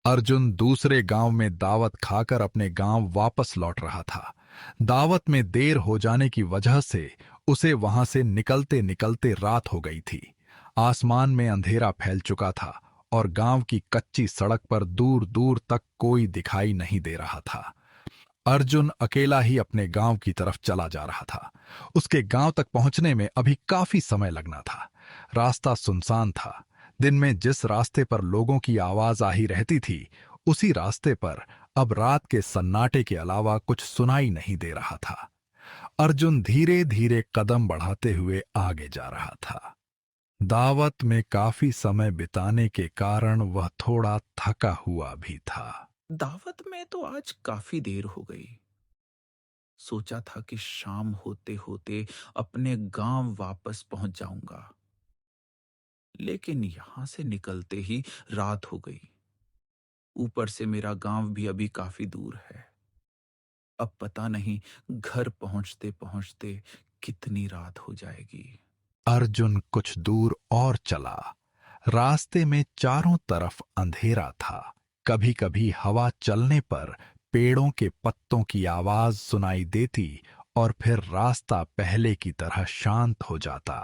अर्जुन दूसरे गांव में दावत खाकर अपने गांव वापस लौट रहा था। दावत में देर हो जाने की वजह से उसे वहां से निकलते निकलते रात हो गई थी। आसमान में अंधेरा फैल चुका था और गांव की कच्ची सड़क पर दूर दूर तक कोई दिखाई नहीं दे रहा था। अर्जुन अकेला ही अपने गांव की तरफ चला जा रहा था। उसके गांव तक पहुंचने में अभी काफी समय लगना था। रास्ता सुनसान था। दिन में जिस रास्ते पर लोगों की आवाज आ ही रहती थी, उसी रास्ते पर अब रात के सन्नाटे के अलावा कुछ सुनाई नहीं दे रहा था। अर्जुन धीरे धीरे कदम बढ़ाते हुए आगे जा रहा था। दावत में काफी समय बिताने के कारण वह थोड़ा थका हुआ भी था। दावत में तो आज काफी देर हो गई। सोचा था कि शाम होते होते अपने गांव वापस पहुंच जाऊंगा, लेकिन यहां से निकलते ही रात हो गई। ऊपर से मेरा गांव भी अभी काफी दूर है। अब पता नहीं घर पहुंचते पहुंचते कितनी रात हो जाएगी। अर्जुन कुछ दूर और चला। रास्ते में चारों तरफ अंधेरा था। कभी कभी हवा चलने पर पेड़ों के पत्तों की आवाज सुनाई देती और फिर रास्ता पहले की तरह शांत हो जाता।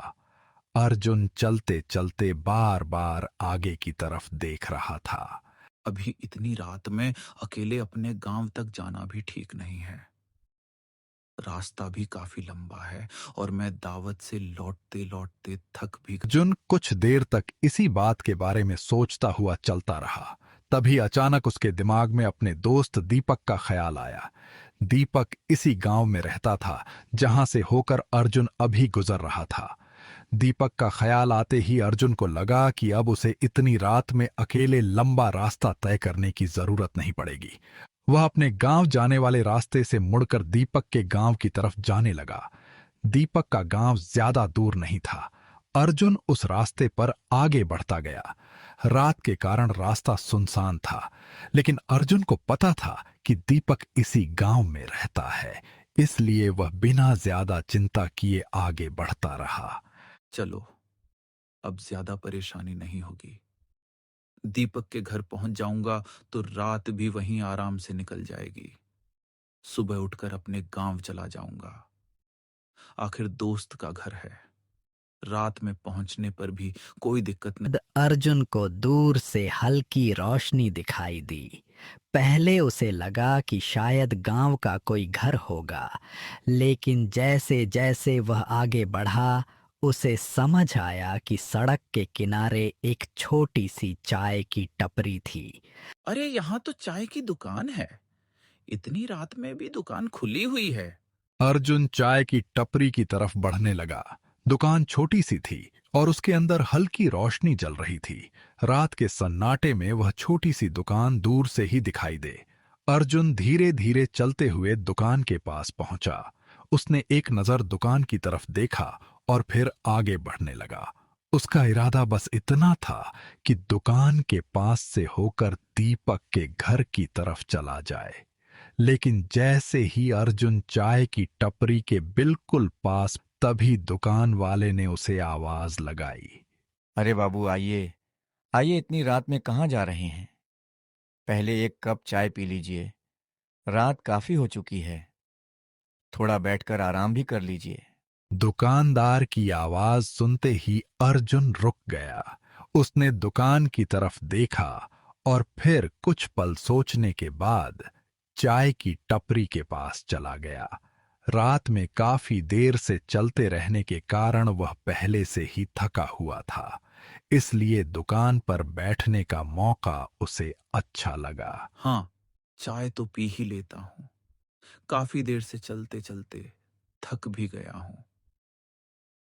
अर्जुन चलते चलते बार बार आगे की तरफ देख रहा था। अभी इतनी रात में अकेले अपने गांव तक जाना भी ठीक नहीं है। रास्ता भी काफी लंबा है और मैं दावत से लौटते लौटते थक भी अर्जुन कुछ देर तक इसी बात के बारे में सोचता हुआ चलता रहा। तभी अचानक उसके दिमाग में अपने दोस्त दीपक का ख्याल आया। दीपक इसी गांव में रहता था जहां से होकर अर्जुन अभी गुजर रहा था। दीपक का ख्याल आते ही अर्जुन को लगा कि अब उसे इतनी रात में अकेले लंबा रास्ता तय करने की जरूरत नहीं पड़ेगी। वह अपने गांव जाने वाले रास्ते से मुड़कर दीपक के गांव की तरफ जाने लगा। दीपक का गांव ज्यादा दूर नहीं था। अर्जुन उस रास्ते पर आगे बढ़ता गया। रात के कारण रास्ता सुनसान था, लेकिन अर्जुन को पता था कि दीपक इसी गांव में रहता है। इसलिए वह बिना ज्यादा चिंता किए आगे बढ़ता रहा। चलो, अब ज्यादा परेशानी नहीं होगी। दीपक के घर पहुंच जाऊंगा तो रात भी वहीं आराम से निकल जाएगी। सुबह उठकर अपने गांव चला जाऊंगा। आखिर दोस्त का घर है। रात में पहुंचने पर भी कोई दिक्कत नहीं। अर्जुन को दूर से हल्की रोशनी दिखाई दी। पहले उसे लगा कि शायद गांव का कोई घर होगा, लेकिन जैसे जैसे वह आगे बढ़ा, उसे समझ आया कि सड़क के किनारे एक छोटी सी चाय की टपरी थी। अरे, यहाँ तो चाय की दुकान है। इतनी रात में भी दुकान खुली हुई है। अर्जुन चाय की टपरी की तरफ बढ़ने लगा। दुकान छोटी सी थी और उसके अंदर हल्की रोशनी जल रही थी। रात के सन्नाटे में वह छोटी सी दुकान दूर से ही दिखाई दे। अर्जुन धीरे धीरे चलते हुए दुकान के पास पहुंचा। उसने एक नजर दुकान की तरफ देखा और फिर आगे बढ़ने लगा। उसका इरादा बस इतना था कि दुकान के पास से होकर दीपक के घर की तरफ चला जाए। लेकिन जैसे ही अर्जुन चाय की टपरी के बिल्कुल पास, तभी दुकान वाले ने उसे आवाज लगाई। अरे बाबू, आइए आइए, इतनी रात में कहाँ जा रहे हैं? पहले एक कप चाय पी लीजिए। रात काफी हो चुकी है। थोड़ा बैठकर आराम भी कर लीजिए। दुकानदार की आवाज सुनते ही अर्जुन रुक गया। उसने दुकान की तरफ देखा और फिर कुछ पल सोचने के बाद चाय की टपरी के पास चला गया। रात में काफी देर से चलते रहने के कारण वह पहले से ही थका हुआ था। इसलिए दुकान पर बैठने का मौका उसे अच्छा लगा। हाँ, चाय तो पी ही लेता हूँ। काफी देर से चलते चलते थक भी गया हूँ।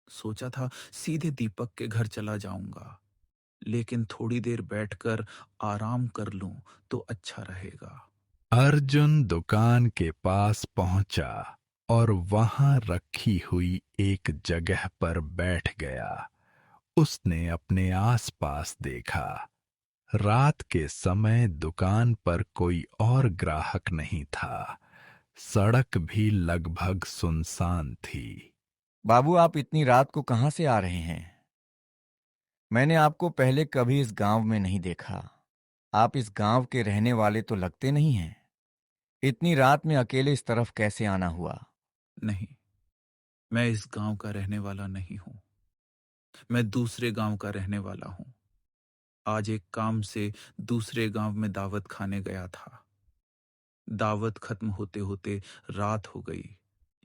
सोचा था सीधे दीपक के घर चला जाऊंगा, लेकिन थोड़ी देर बैठकर आराम कर लूं तो अच्छा रहेगा। अर्जुन दुकान के पास पहुंचा और वहां रखी हुई एक जगह पर बैठ गया। उसने अपने आसपास देखा। रात के समय दुकान पर कोई और ग्राहक नहीं था। सड़क भी लगभग सुनसान थी। बाबू, आप इतनी रात को कहाँ से आ रहे हैं? मैंने आपको पहले कभी इस गांव में नहीं देखा। आप इस गांव के रहने वाले तो लगते नहीं हैं। इतनी रात में अकेले इस तरफ कैसे आना हुआ? नहीं, मैं इस गांव का रहने वाला नहीं हूं। मैं दूसरे गांव का रहने वाला हूं। आज एक काम से दूसरे गांव में दावत खाने गया था। दावत खत्म होते होते रात हो गई,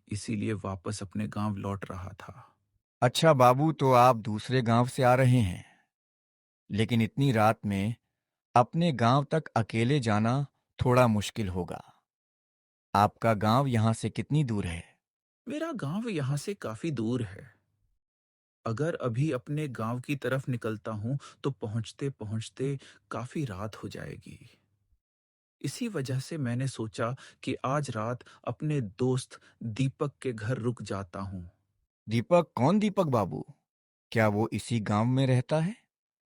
इसीलिए वापस अपने गांव लौट रहा था। अच्छा बाबू, तो आप दूसरे गांव से आ रहे हैं, लेकिन इतनी रात में अपने गांव तक अकेले जाना थोड़ा मुश्किल होगा। आपका गांव यहां से कितनी दूर है? मेरा गांव यहां से काफी दूर है। अगर अभी अपने गांव की तरफ निकलता हूं तो पहुंचते पहुंचते काफी रात हो जाएगी। इसी वजह से मैंने सोचा कि आज रात अपने दोस्त दीपक के घर रुक जाता हूं। दीपक? कौन दीपक बाबू? क्या वो इसी गांव में रहता है?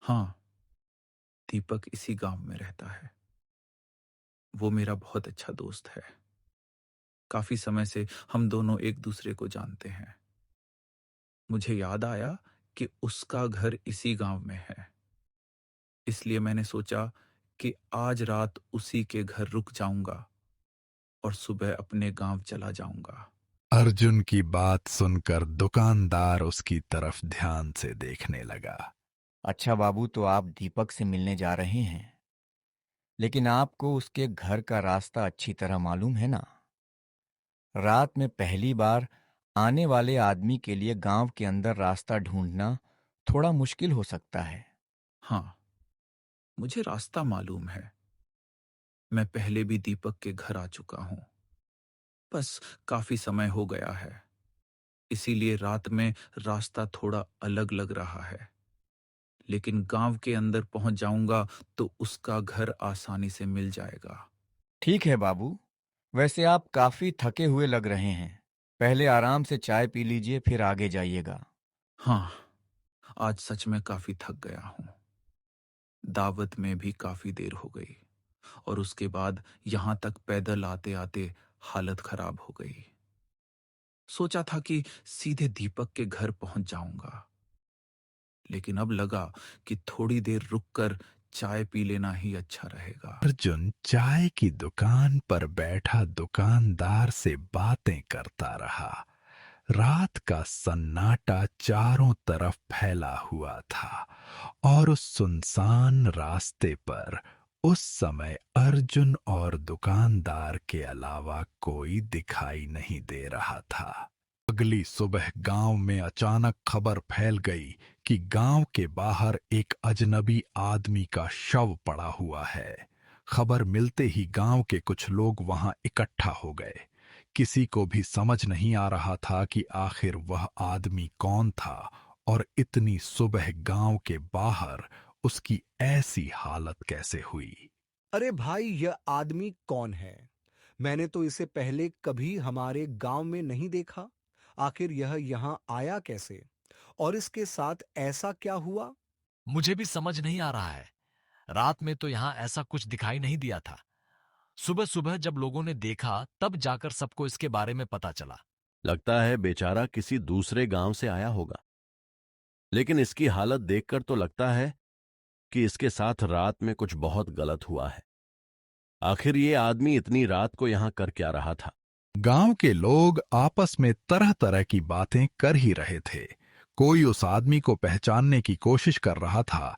हाँ, दीपक इसी गांव में रहता है। वो मेरा बहुत अच्छा दोस्त है। काफी समय से हम दोनों एक दूसरे को जानते हैं। मुझे याद आया कि उसका घर इसी गांव में है, इसलिए मैंने सोचा कि आज रात उसी के घर रुक जाऊंगा और सुबह अपने गांव चला जाऊंगा। अर्जुन की बात सुनकर दुकानदार उसकी तरफ ध्यान से देखने लगा। अच्छा बाबू, तो आप दीपक से मिलने जा रहे हैं, लेकिन आपको उसके घर का रास्ता अच्छी तरह मालूम है ना? रात में पहली बार आने वाले आदमी के लिए गांव के अंदर रास्ता ढूंढना थोड़ा मुश्किल हो सकता है। हाँ, मुझे रास्ता मालूम है। मैं पहले भी दीपक के घर आ चुका हूं। बस काफी समय हो गया है, इसीलिए रात में रास्ता थोड़ा अलग लग रहा है। लेकिन गांव के अंदर पहुंच जाऊंगा तो उसका घर आसानी से मिल जाएगा। ठीक है बाबू, वैसे आप काफी थके हुए लग रहे हैं। पहले आराम से चाय पी लीजिए, फिर आगे जाइएगा। हाँ, आज सच में काफी थक गया हूं। दावत में भी काफी देर हो गई और उसके बाद यहां तक पैदल आते आते हालत खराब हो गई। सोचा था कि सीधे दीपक के घर पहुंच जाऊंगा, लेकिन अब लगा कि थोड़ी देर रुककर चाय पी लेना ही अच्छा रहेगा। अर्जुन चाय की दुकान पर बैठा दुकानदार से बातें करता रहा। रात का सन्नाटा चारों तरफ फैला हुआ था और उस सुनसान रास्ते पर उस समय अर्जुन और दुकानदार के अलावा कोई दिखाई नहीं दे रहा था। अगली सुबह गांव में अचानक खबर फैल गई कि गांव के बाहर एक अजनबी आदमी का शव पड़ा हुआ है। खबर मिलते ही गांव के कुछ लोग वहां इकट्ठा हो गए। किसी को भी समझ नहीं आ रहा था कि आखिर वह आदमी कौन था और इतनी सुबह गांव के बाहर उसकी ऐसी हालत कैसे हुई। अरे भाई, यह आदमी कौन है? मैंने तो इसे पहले कभी हमारे गांव में नहीं देखा। आखिर यह यहाँ आया कैसे? और इसके साथ ऐसा क्या हुआ? मुझे भी समझ नहीं आ रहा है। रात में तो यहां ऐसा कुछ दिखाई नहीं दिया था। सुबह सुबह जब लोगों ने देखा तब जाकर सबको इसके बारे में पता चला। लगता है बेचारा किसी दूसरे गांव से आया होगा, लेकिन इसकी हालत देखकर तो लगता है कि इसके साथ रात में कुछ बहुत गलत हुआ है। आखिर ये आदमी इतनी रात को यहां कर क्या रहा था? गांव के लोग आपस में तरह तरह की बातें कर ही रहे थे। कोई उस आदमी को पहचानने की कोशिश कर रहा था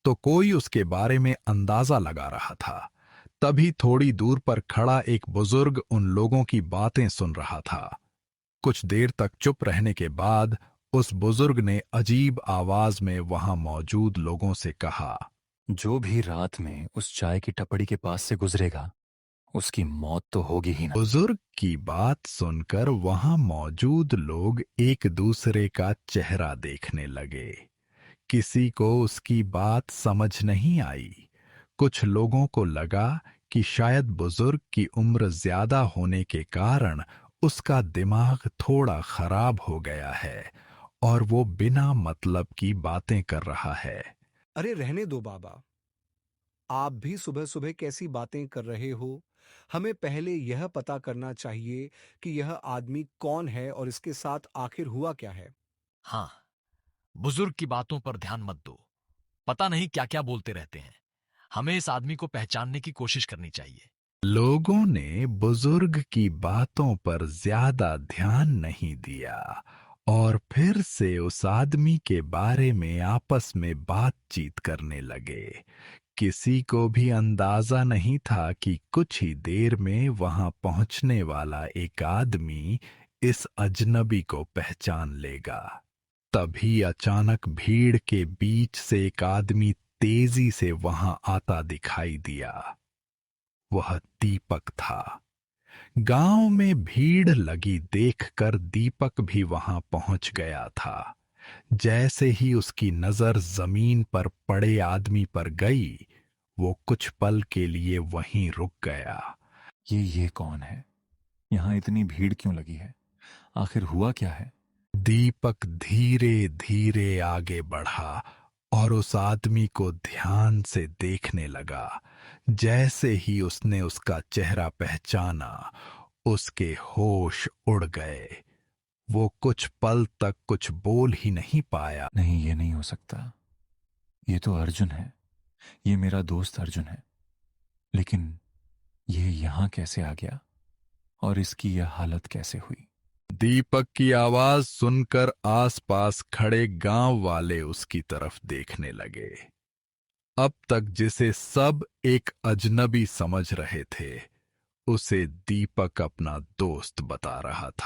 तो कोई उसके बारे में अंदाजा लगा रहा था। तभी थोड़ी दूर पर खड़ा एक बुजुर्ग उन लोगों की बातें सुन रहा था। कुछ देर तक चुप रहने के बाद उस बुजुर्ग ने अजीब आवाज में वहां मौजूद लोगों से कहा, जो भी रात में उस चाय की टपड़ी के पास से गुजरेगा, उसकी मौत तो होगी ही ना। बुजुर्ग की बात सुनकर वहां मौजूद लोग एक दूसरे का चेहरा देखने लगे। किसी को उसकी बात समझ नहीं आई। कुछ लोगों को लगा कि शायद बुजुर्ग की उम्र ज्यादा होने के कारण उसका दिमाग थोड़ा खराब हो गया है और वो बिना मतलब की बातें कर रहा है। अरे रहने दो बाबा। आप भी सुबह सुबह कैसी बातें कर रहे हो? हमें पहले यह पता करना चाहिए कि यह आदमी कौन है और इसके साथ आखिर हुआ क्या है। हाँ, बुजुर्ग की बातों पर ध्यान मत दो। पता नहीं क्या क्या बोलते रहते हैं। हमें इस आदमी को पहचानने की कोशिश करनी चाहिए। लोगों ने बुजुर्ग की बातों पर ज्यादा ध्यान नहीं दिया और फिर से उस आदमी के बारे में आपस में बातचीत करने लगे। किसी को भी अंदाजा नहीं था कि कुछ ही देर में वहां पहुंचने वाला एक आदमी इस अजनबी को पहचान लेगा। तभी अचानक भीड़ के बीच से एक आदमी तेजी से वहां आता दिखाई दिया। वह दीपक था। गांव में भीड़ लगी देखकर दीपक भी वहां पहुंच गया था। जैसे ही उसकी नजर जमीन पर पड़े आदमी पर गई, वो कुछ पल के लिए वहीं रुक गया। ये कौन है? यहाँ इतनी भीड़ क्यों लगी है? आखिर हुआ क्या है? दीपक धीरे धीरे आगे बढ़ा और उस आदमी को ध्यान से देखने लगा। जैसे ही उसने उसका चेहरा पहचाना, उसके होश उड़ गए। वो कुछ पल तक कुछ बोल ही नहीं पाया। नहीं, ये नहीं हो सकता। ये तो अर्जुन है। ये मेरा दोस्त अर्जुन है। लेकिन ये यहाँ कैसे आ गया? और इसकी यह हालत कैसे हुई? दीपक की आवाज सुनकर आसपास खड़े गांव वाले उसकी तरफ देखने लगे। अब तक जिसे सब एक अजनबी समझ रहे थे, उसे दीपक अपना दोस्त बता रहा था।